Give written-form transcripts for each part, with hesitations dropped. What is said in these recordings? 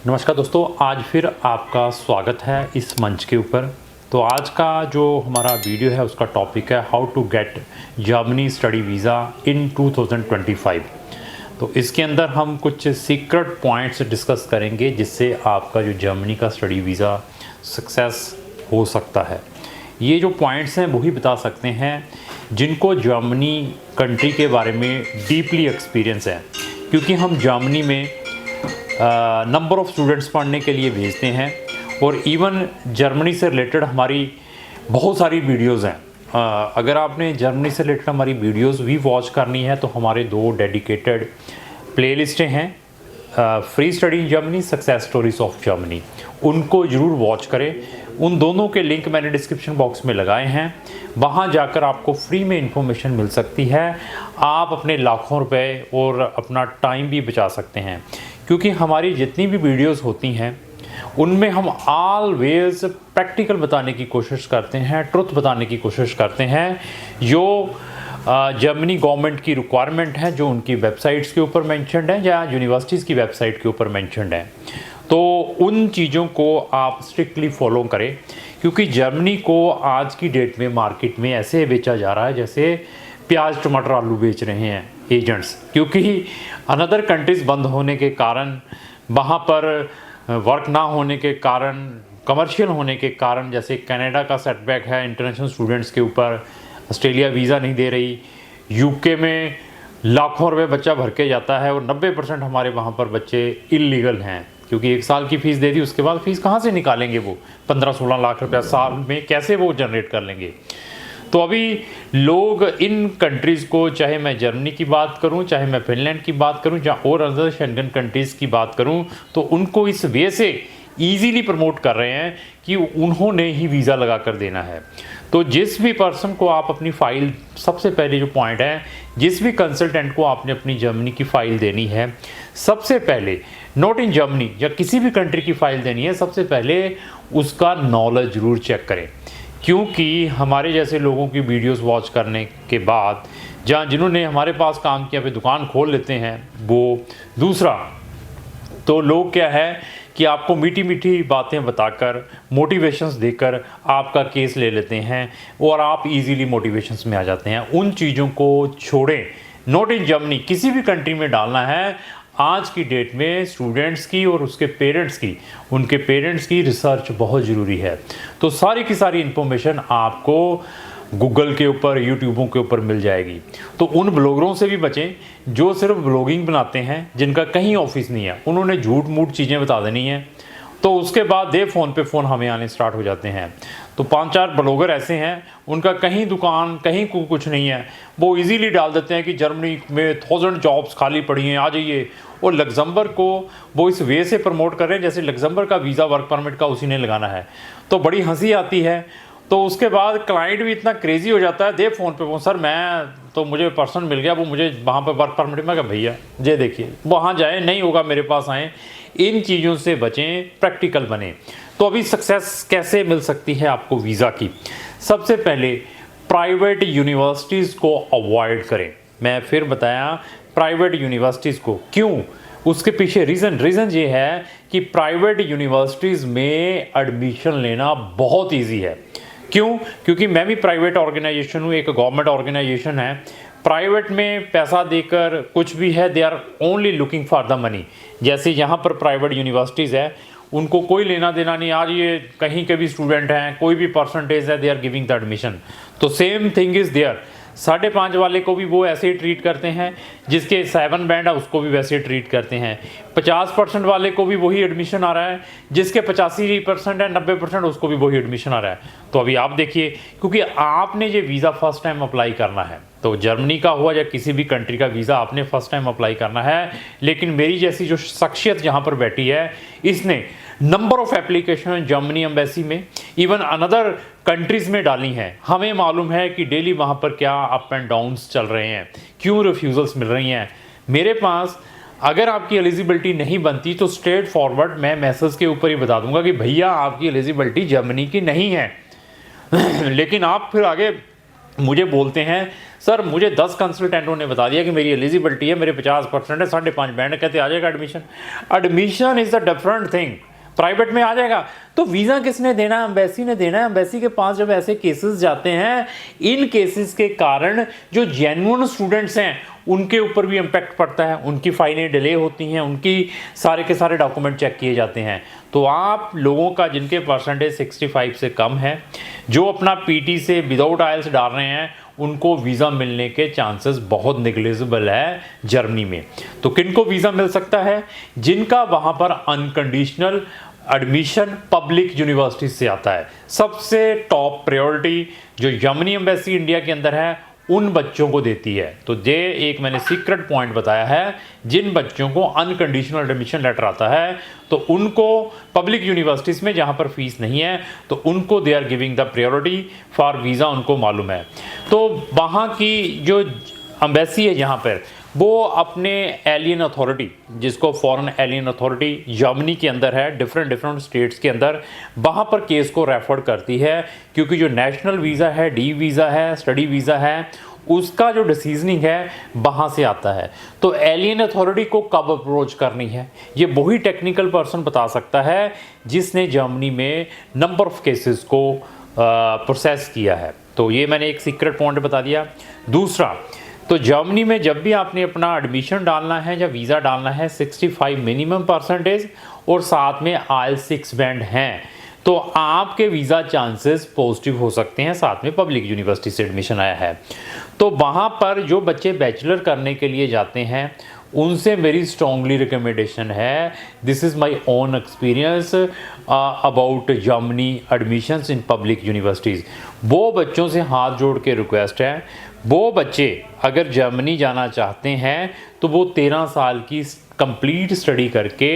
नमस्कार दोस्तों, आज फिर आपका स्वागत है इस मंच के ऊपर। तो आज का जो हमारा वीडियो है उसका टॉपिक है how to get Germany study visa in 2025। तो इसके अंदर हम कुछ सीक्रेट पॉइंट्स डिस्कस करेंगे जिससे आपका जो जर्मनी का स्टडी वीज़ा सक्सेस हो सकता है। ये जो पॉइंट्स हैं वही बता सकते हैं जिनको जर्मनी कंट्री के बारे में डीपली एक्सपीरियंस है, क्योंकि हम जर्मनी में नंबर ऑफ़ स्टूडेंट्स पढ़ने के लिए भेजते हैं और इवन जर्मनी से रिलेटेड हमारी बहुत सारी वीडियोस हैं। अगर आपने जर्मनी से रिलेटेड हमारी वीडियोस भी वॉच करनी है तो हमारे 2 डेडिकेटेड प्लेलिस्टें हैं, free study in Germany, success stories of Germany. उनको ज़रूर वॉच करें। उन दोनों के लिंक मैंने डिस्क्रिप्शन बॉक्स में लगाए हैं, वहाँ जाकर आपको फ्री में इंफॉर्मेशन मिल सकती है। आप अपने लाखों रुपए और अपना टाइम भी बचा सकते हैं, क्योंकि हमारी जितनी भी वीडियोस होती हैं उनमें हम ऑलवेज प्रैक्टिकल बताने की कोशिश करते हैं, ट्रुथ बताने की कोशिश करते हैं, जो जर्मनी गवर्नमेंट की रिक्वायरमेंट है, जो उनकी वेबसाइट्स के ऊपर मेंशन्ड है या यूनिवर्सिटीज़ की वेबसाइट के ऊपर मेंशन्ड है। तो उन चीज़ों को आप स्ट्रिक्टली फॉलो करें, क्योंकि जर्मनी को आज की डेट में मार्केट में ऐसे बेचा जा रहा है जैसे प्याज टमाटर आलू बेच रहे हैं एजेंट्स। क्योंकि अनदर कंट्रीज़ बंद होने के कारण, वहाँ पर वर्क ना होने के कारण, कमर्शियल होने के कारण, जैसे कनाडा का सेटबैक है इंटरनेशनल स्टूडेंट्स के ऊपर, ऑस्ट्रेलिया वीज़ा नहीं दे रही, यूके में लाखों रुपए बच्चा भर के जाता है और 90% हमारे वहाँ पर बच्चे इलीगल हैं, क्योंकि 1 साल की फ़ीस दे दी, उसके बाद फ़ीस कहाँ से निकालेंगे? वो 15-16 लाख रुपया साल में कैसे वो जनरेट कर लेंगे? तो अभी लोग इन कंट्रीज़ को, चाहे मैं जर्मनी की बात करूं, चाहे मैं फिनलैंड की बात करूं, या और अदर शेंगन कंट्रीज़ की बात करूं, तो उनको इस वे से ईजीली प्रमोट कर रहे हैं कि उन्होंने ही वीज़ा लगा कर देना है। तो जिस भी पर्सन को आप अपनी फ़ाइल, सबसे पहले जो पॉइंट है, जिस भी कंसल्टेंट को आपने अपनी जर्मनी की फ़ाइल देनी है, सबसे पहले नॉट इन जर्मनी या किसी भी कंट्री की फ़ाइल देनी है, सबसे पहले उसका नॉलेज ज़रूर चेक करें। क्योंकि हमारे जैसे लोगों की वीडियोस वॉच करने के बाद, जहाँ जिन्होंने हमारे पास काम किया पे दुकान खोल लेते हैं, वो दूसरा तो लोग क्या है कि आपको मीठी मीठी बातें बताकर, मोटिवेशंस देकर आपका केस ले लेते हैं और आप इजीली मोटिवेशंस में आ जाते हैं। उन चीज़ों को छोड़ें। नॉट इन जर्मनी किसी भी कंट्री में डालना है, आज की डेट में स्टूडेंट्स की और उसके पेरेंट्स की, उनके पेरेंट्स की रिसर्च बहुत ज़रूरी है। तो सारी की सारी इन्फॉर्मेशन आपको गूगल के ऊपर, यूट्यूबों के ऊपर मिल जाएगी। तो उन ब्लॉगरों से भी बचें जो सिर्फ ब्लॉगिंग बनाते हैं, जिनका कहीं ऑफिस नहीं है, उन्होंने झूठ मूठ चीज़ें बता देनी है, तो उसके बाद फ़ोन पे फ़ोन हमें आने स्टार्ट हो जाते हैं। तो 5-4 ब्लॉगर ऐसे हैं, उनका कहीं दुकान, कहीं कुछ नहीं है, वो इजीली डाल देते हैं कि जर्मनी में 1000 जॉब्स खाली पड़ी हैं, आ जाइए। और लग्जमबर्ग को वो इस वे से प्रमोट कर रहे हैं जैसे लग्जमबर्ग का वीज़ा वर्क परमिट का उसी ने लगाना है। तो बड़ी हंसी आती है। तो उसके बाद क्लाइंट भी इतना क्रेजी हो जाता है, फ़ोन पे सर मैं तो, मुझे पर्सन मिल गया, वो मुझे वहाँ पर वर्क परमिट में, कहा भैया ये देखिए वहाँ जाए, नहीं होगा मेरे पास आएँ। इन चीज़ों से बचें, प्रैक्टिकल बने। तो अभी सक्सेस कैसे मिल सकती है आपको वीज़ा की? सबसे पहले प्राइवेट यूनिवर्सिटीज़ को अवॉइड करें। मैं फिर बताया, प्राइवेट यूनिवर्सिटीज़ को। क्यों? उसके पीछे रीज़न ये है कि प्राइवेट यूनिवर्सिटीज़ में एडमिशन लेना बहुत ईजी है। क्यों? क्योंकि मैं भी प्राइवेट ऑर्गेनाइजेशन हूँ, एक गवर्नमेंट ऑर्गेनाइजेशन है। प्राइवेट में पैसा देकर कुछ भी है, they are only looking for the money. जैसे यहाँ पर प्राइवेट यूनिवर्सिटीज़ है, उनको कोई लेना देना नहीं, आज ये कहीं के भी स्टूडेंट हैं, कोई भी परसेंटेज है, they are giving the admission. तो सेम थिंग इज़ देयर। 5.5 वाले को भी वो ऐसे ही ट्रीट करते हैं, जिसके 7 बैंड है उसको भी वैसे ही ट्रीट करते हैं। 50% वाले को भी वही एडमिशन आ रहा है, जिसके 85% है, 90% उसको भी वही एडमिशन आ रहा है। तो अभी आप देखिए, क्योंकि आपने ये वीज़ा फर्स्ट टाइम अप्लाई करना है, तो जर्मनी का हुआ या किसी भी कंट्री का वीज़ा आपने फर्स्ट टाइम अप्लाई करना है। लेकिन मेरी जैसी जो शख्सियत यहाँ पर बैठी है, इसने number of application Germany embassy में, इवन अनदर कंट्रीज़ में डाली हैं। हमें मालूम है कि डेली वहाँ पर क्या अप एंड डाउन्स चल रहे हैं, क्यों रिफ्यूज़ल्स मिल रही हैं। मेरे पास अगर आपकी एलिजिबिलिटी नहीं बनती तो स्ट्रेट फॉरवर्ड मैं मैसेज के ऊपर ही बता दूंगा कि भैया आपकी एलिजिबिलिटी जर्मनी की नहीं है। लेकिन आप फिर आगे मुझे बोलते हैं सर मुझे 10 कंसल्टेंटों ने बता दिया कि मेरी एलिजिबिलिटी है, मेरे 50% है, 5.5 बैंड, कहते आ जाएगा admission. Admission is a different thing, private में आ जाएगा। तो वीज़ा किसने देना है? एम्बेसी ने देना है। एम्बेसी के पास जब ऐसे केसेस जाते हैं, इन केसेस के कारण जो जेन्युइन स्टूडेंट्स हैं उनके ऊपर भी इम्पैक्ट पड़ता है, उनकी फाइलें डिले होती हैं, उनकी सारे के सारे डॉक्यूमेंट चेक किए जाते हैं। तो आप लोगों का जिनके परसेंटेज 65 से कम है, जो अपना पीटी से विदाउट आइल्स डाल रहे हैं, उनको वीज़ा मिलने के चांसेस बहुत निगलिजिबल है जर्मनी में। तो किनको वीज़ा मिल सकता है? जिनका वहाँ पर अनकंडीशनल एडमिशन पब्लिक यूनिवर्सिटी से आता है। सबसे टॉप प्रायोरिटी जो जर्मनी एम्बेसी इंडिया के अंदर है उन बच्चों को देती है। तो ये एक मैंने सीक्रेट पॉइंट बताया है, जिन बच्चों को अनकंडीशनल एडमिशन लेटर आता है तो उनको पब्लिक यूनिवर्सिटीज़ में जहाँ पर फीस नहीं है तो उनको they are giving the priority for visa, उनको मालूम है। तो वहाँ की जो एम्बेसी है जहाँ पर, वो अपने एलियन अथॉरिटी, जिसको फॉरेन एलियन अथॉरिटी जर्मनी के अंदर है, डिफरेंट स्टेट्स के अंदर, वहाँ पर केस को रेफर करती है। क्योंकि जो नेशनल वीज़ा है, डी वीज़ा है, स्टडी वीज़ा है, उसका जो डिसीजनिंग है वहाँ से आता है। तो एलियन अथॉरिटी को कब अप्रोच करनी है, ये वही टेक्निकल पर्सन बता सकता है जिसने जर्मनी में नंबर ऑफ केसेस को प्रोसेस किया है। तो ये मैंने एक सीक्रेट पॉइंट बता दिया। दूसरा, तो जर्मनी में जब भी आपने अपना एडमिशन डालना है या वीज़ा डालना है, 65 मिनिमम परसेंटेज और साथ में IELTS 6 बैंड हैं, तो आपके वीज़ा चांसेस पॉजिटिव हो सकते हैं। साथ में पब्लिक यूनिवर्सिटी से एडमिशन आया है, तो वहाँ पर जो बच्चे बैचलर करने के लिए जाते हैं उनसे मेरी स्ट्रॉन्गली रिकमेंडेशन है, this is my own experience about Germany admissions in public universities. वो बच्चों से हाथ जोड़ के रिक्वेस्ट है, वो बच्चे अगर जर्मनी जाना चाहते हैं तो वो 13 साल की कंप्लीट स्टडी करके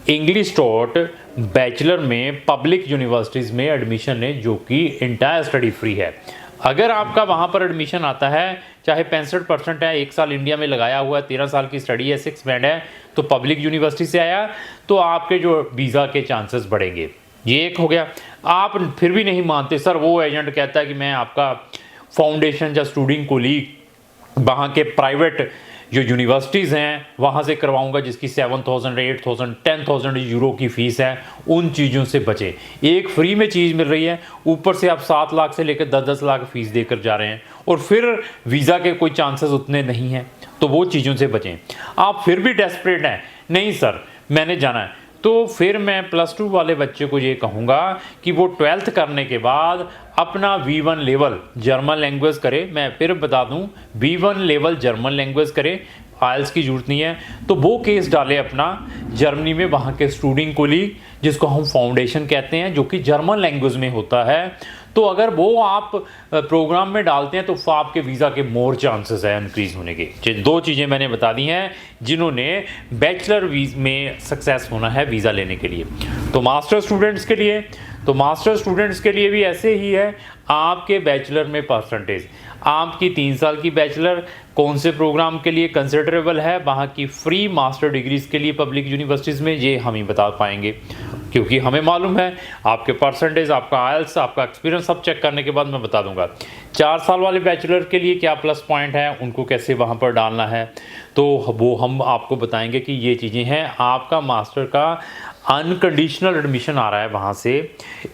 इंग्लिश टॉट बैचलर में पब्लिक यूनिवर्सिटीज़ में एडमिशन लें, जो कि इंटायर स्टडी फ्री है। अगर आपका वहाँ पर एडमिशन आता है, चाहे 65% है, 1 साल इंडिया में लगाया हुआ है, 13 साल की स्टडी है, 6 बैंड है, तो पब्लिक यूनिवर्सिटी से आया, तो आपके जो वीज़ा के चांसेस बढ़ेंगे। ये एक हो गया। आप फिर भी नहीं मानते, सर वो एजेंट कहता है कि मैं आपका फाउंडेशन या स्टूडेंट कोलीग वहाँ के प्राइवेट जो यूनिवर्सिटीज़ हैं वहाँ से करवाऊंगा, जिसकी 7,000, 8,000, 10,000 यूरो की फ़ीस है, उन चीज़ों से बचें। एक फ्री में चीज़ मिल रही है, ऊपर से आप 7 लाख से लेकर 10-10 लाख फ़ीस देकर जा रहे हैं, और फिर वीज़ा के कोई चांसेस उतने नहीं हैं, तो वो चीज़ों से बचें। आप फिर भी डेस्परेट हैं, नहीं सर मैंने जाना है, तो फिर मैं +2 वाले बच्चे को ये कहूँगा कि वो 12th करने के बाद अपना V1 लेवल जर्मन लैंग्वेज करे। मैं फिर बता दूं, V1 लेवल जर्मन लैंग्वेज करे, IELTS की ज़रूरत नहीं है। तो वो केस डाले अपना जर्मनी में वहाँ के स्टूडेंट कोलीग, जिसको हम फाउंडेशन कहते हैं, जो कि जर्मन लैंग्वेज में होता है। तो अगर वो आप प्रोग्राम में डालते हैं तो आपके वीज़ा के मोर चांसेस है इंक्रीज़ होने के। 2 चीज़ें मैंने बता दी हैं जिन्होंने बैचलर में सक्सेस होना है वीज़ा लेने के लिए। तो मास्टर स्टूडेंट्स के लिए भी ऐसे ही है। आपके बैचलर में परसेंटेज, आपकी 3 साल की बैचलर कौन से प्रोग्राम के लिए कंसिडरेबल है, वहाँ की फ्री मास्टर डिग्रीज़ के लिए पब्लिक यूनिवर्सिटीज़ में, ये हम ही बता पाएंगे, क्योंकि हमें मालूम है आपके परसेंटेज, आपका IELTS, आपका एक्सपीरियंस सब चेक करने के बाद मैं बता दूंगा। 4 साल वाले बैचलर के लिए क्या प्लस पॉइंट है, उनको कैसे वहाँ पर डालना है, तो वो हम आपको बताएंगे कि ये चीज़ें हैं। आपका मास्टर का अनकंडीशनल एडमिशन आ रहा है वहाँ से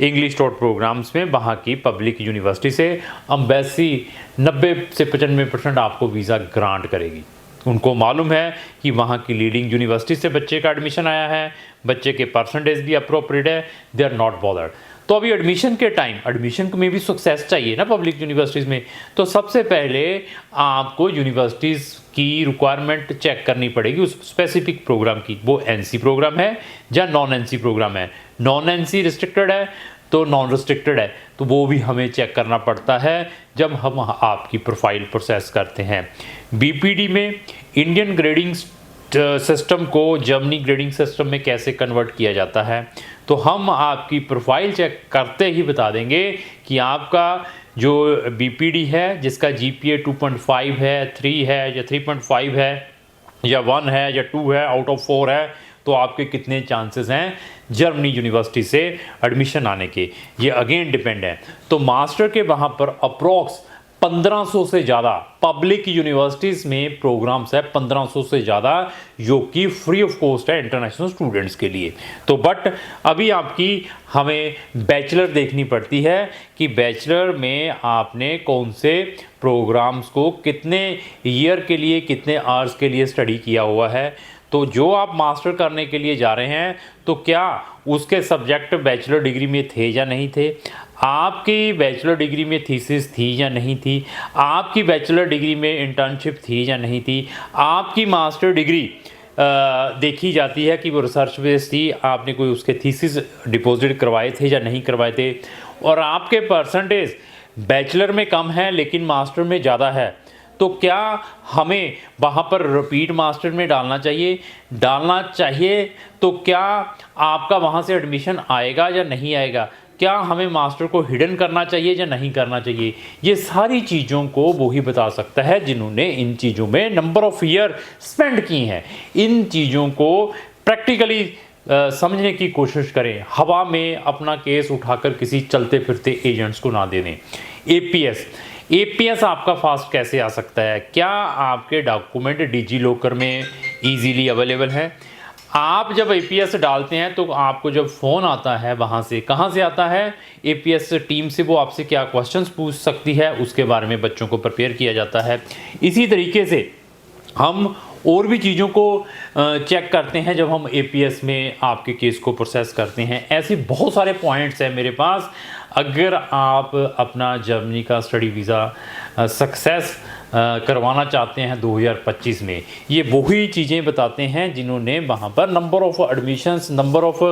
इंग्लिश टॉट प्रोग्राम्स में, वहाँ की पब्लिक यूनिवर्सिटी से। एम्बेसी 90 से 95% आपको वीज़ा ग्रांट करेगी। उनको मालूम है कि वहाँ की लीडिंग यूनिवर्सिटी से बच्चे का एडमिशन आया है, बच्चे के परसेंटेज भी अप्रोप्रिएट है, दे आर नॉट बॉदर्ड। तो अभी एडमिशन के टाइम, एडमिशन में भी सक्सेस चाहिए ना पब्लिक यूनिवर्सिटीज़ में, तो सबसे पहले आपको यूनिवर्सिटीज़ की रिक्वायरमेंट चेक करनी पड़ेगी उस स्पेसिफिक प्रोग्राम की, वो NC प्रोग्राम है या नॉन NC प्रोग्राम है। नॉन NC रिस्ट्रिक्टेड है तो नॉन रिस्ट्रिक्टेड है, तो वो भी हमें चेक करना पड़ता है जब हम आपकी प्रोफाइल प्रोसेस करते हैं। BPD में इंडियन ग्रेडिंग सिस्टम को जर्मनी ग्रेडिंग सिस्टम में कैसे कन्वर्ट किया जाता है, तो हम आपकी प्रोफाइल चेक करते ही बता देंगे कि आपका जो BPD है, जिसका GPA 2.5 है, 3 है या 3.5 है या 1 है या 2 है आउट ऑफ 4 है, तो आपके कितने चांसेस हैं जर्मनी यूनिवर्सिटी से एडमिशन आने के, ये अगेन डिपेंड है। तो मास्टर के वहाँ पर अप्रॉक्स 1500 से ज़्यादा पब्लिक यूनिवर्सिटीज़ में प्रोग्राम्स है, 1500 से ज़्यादा, जो कि फ्री ऑफ कॉस्ट है इंटरनेशनल स्टूडेंट्स के लिए। तो बट अभी आपकी हमें बैचलर देखनी पड़ती है कि बैचलर में आपने कौन से प्रोग्राम्स को कितने ईयर के लिए, कितने आवर्स के लिए स्टडी किया हुआ है। तो जो आप मास्टर करने के लिए जा रहे हैं, तो क्या उसके सब्जेक्ट बैचलर डिग्री में थे या नहीं थे, आपकी बैचलर डिग्री में थीसिस थी या नहीं थी, आपकी बैचलर डिग्री में इंटर्नशिप थी या नहीं थी, आपकी मास्टर डिग्री देखी जाती है कि वो रिसर्च बेस्ड थी, आपने कोई उसके थीसिस डिपॉजिट करवाए थे या नहीं करवाए थे, और आपके परसेंटेज बैचलर में कम है लेकिन मास्टर में ज़्यादा है, तो क्या हमें वहाँ पर रिपीट मास्टर में डालना चाहिए। तो क्या आपका वहाँ से एडमिशन आएगा या नहीं आएगा, क्या हमें मास्टर को हिडन करना चाहिए या नहीं करना चाहिए। ये सारी चीज़ों को वो ही बता सकता है जिन्होंने इन चीज़ों में नंबर ऑफ़ ईयर स्पेंड की हैं। इन चीज़ों को प्रैक्टिकली समझने की कोशिश करें, हवा में अपना केस उठाकर किसी चलते फिरते एजेंट्स को ना दे दें। एपीएस आपका फास्ट कैसे आ सकता है, क्या आपके डॉक्यूमेंट डिजी लॉकर में इजीली अवेलेबल है। आप जब एपीएस डालते हैं तो आपको जब फ़ोन आता है, वहाँ से कहाँ से आता है, एपीएस टीम से, वो आपसे क्या क्वेश्चंस पूछ सकती है उसके बारे में बच्चों को प्रिपेयर किया जाता है। इसी तरीके से हम और भी चीज़ों को चेक करते हैं जब हम एपीएस में आपके केस को प्रोसेस करते हैं। ऐसे बहुत सारे पॉइंट्स हैं मेरे पास। अगर आप अपना जर्मनी का स्टडी वीज़ा सक्सेस करवाना चाहते हैं 2025 में, ये वही चीज़ें बताते हैं जिन्होंने वहाँ पर number of admissions, number of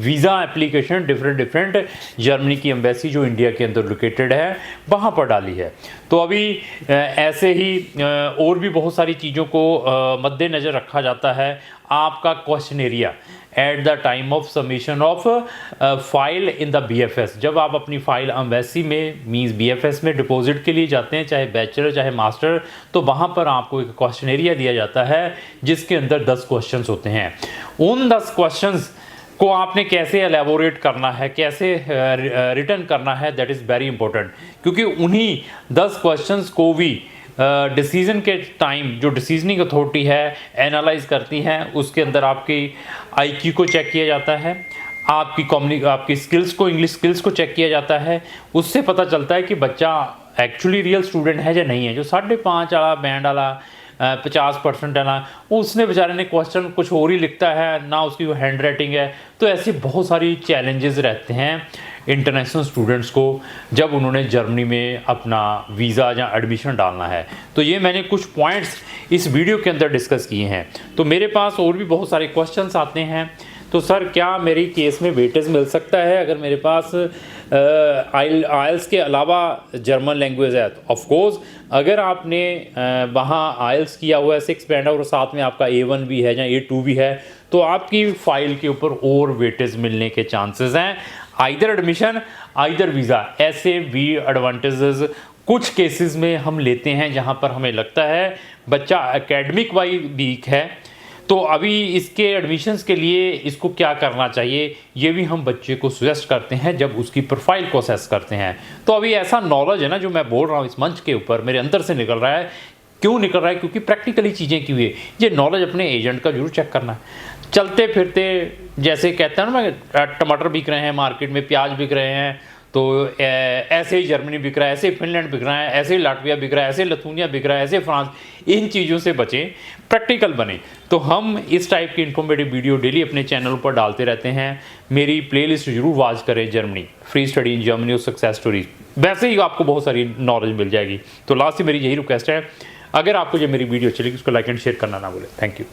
visa application different Germany की एम्बेसी जो इंडिया के अंदर लोकेटेड है वहाँ पर डाली है। तो अभी ऐसे ही और भी बहुत सारी चीज़ों को मद्देनज़र रखा जाता है। आपका question area at the time of submission of file in the BFS, जब आप अपनी फाइल एम्बेसी में मींस बीएफएस में डिपॉजिट के लिए जाते हैं, चाहे बैचलर चाहे मास्टर, तो वहाँ पर आपको एक क्वेश्चन एरिया दिया जाता है जिसके अंदर 10 क्वेश्चंस होते हैं। उन 10 क्वेश्चंस को आपने कैसे एलेबोरेट करना है, कैसे रिटर्न करना है, दैट इज़ वेरी इंपॉर्टेंट, क्योंकि उन्हीं 10 क्वेश्चंस को भी डिसीज़न के टाइम जो डिसीजनिंग अथॉरिटी है एनालाइज करती हैं। उसके अंदर आपकी आईक्यू को चेक किया जाता है, आपकी स्किल्स को, इंग्लिश स्किल्स को चेक किया जाता है। उससे पता चलता है कि बच्चा एक्चुअली रियल स्टूडेंट है या नहीं है। जो 5.5 वाला बैंड वाला 50% है ना, उसने बेचारे ने क्वेश्चन कुछ और ही लिखता है ना, उसकी वो हैंड राइटिंग है। तो ऐसी बहुत सारी चैलेंजेस रहते हैं इंटरनेशनल स्टूडेंट्स को जब उन्होंने जर्मनी में अपना वीज़ा या एडमिशन डालना है। तो ये मैंने कुछ पॉइंट्स इस वीडियो के अंदर डिस्कस किए हैं। तो मेरे पास और भी बहुत सारे क्वेश्चंस आते हैं। तो सर क्या मेरी केस में वेटेज मिल सकता है अगर मेरे पास आइल्स के अलावा जर्मन लैंग्वेज है? तो ऑफ कोर्स अगर आपने वहाँ आइल्स किया हुआ है 6 बैंड और साथ में आपका A1 भी है या A2 भी है, तो आपकी फ़ाइल के ऊपर और वेटेज मिलने के चांसेस हैं। आइदर एडमिशन आइदर वीज़ा, ऐसे भी एडवांटेजेस कुछ केसेस में हम लेते हैं जहां पर हमें लगता है बच्चा एकेडमिक वाइज वीक है, तो अभी इसके एडमिशन्स के लिए इसको क्या करना चाहिए, ये भी हम बच्चे को सजेस्ट करते हैं जब उसकी प्रोफाइल को असेस करते हैं। तो अभी ऐसा नॉलेज है ना जो मैं बोल रहा हूँ इस मंच के ऊपर, मेरे अंदर से निकल रहा है। क्यों निकल रहा है? क्योंकि प्रैक्टिकली चीज़ें की हुई है। ये नॉलेज अपने एजेंट का जरूर चेक करना है। चलते फिरते जैसे कहते हैं ना, मैं टमाटर बिक रहे हैं मार्केट में, प्याज बिक रहे हैं, तो ऐसे ही जर्मनी बिक रहा है, ऐसे ही फिनलैंड बिक रहा है, ऐसे ही लाटविया बिक रहा है, ऐसे लिथुआनिया बिक रहा है, ऐसे फ्रांस। इन चीज़ों से बचें, प्रैक्टिकल बने। तो हम इस टाइप की इन्फॉर्मेटिव वीडियो डेली अपने चैनल पर डालते रहते हैं। मेरी प्लेलिस्ट जरूर वॉच करें, Germany free study in Germany और सक्सेस स्टोरीज, वैसे ही आपको बहुत सारी नॉलेज मिल जाएगी। तो लास्ट में मेरी यही रिक्वेस्ट है, अगर आपको जो मेरी वीडियो अच्छी लगी उसको लाइक एंड शेयर करना ना भूलें। Thank you.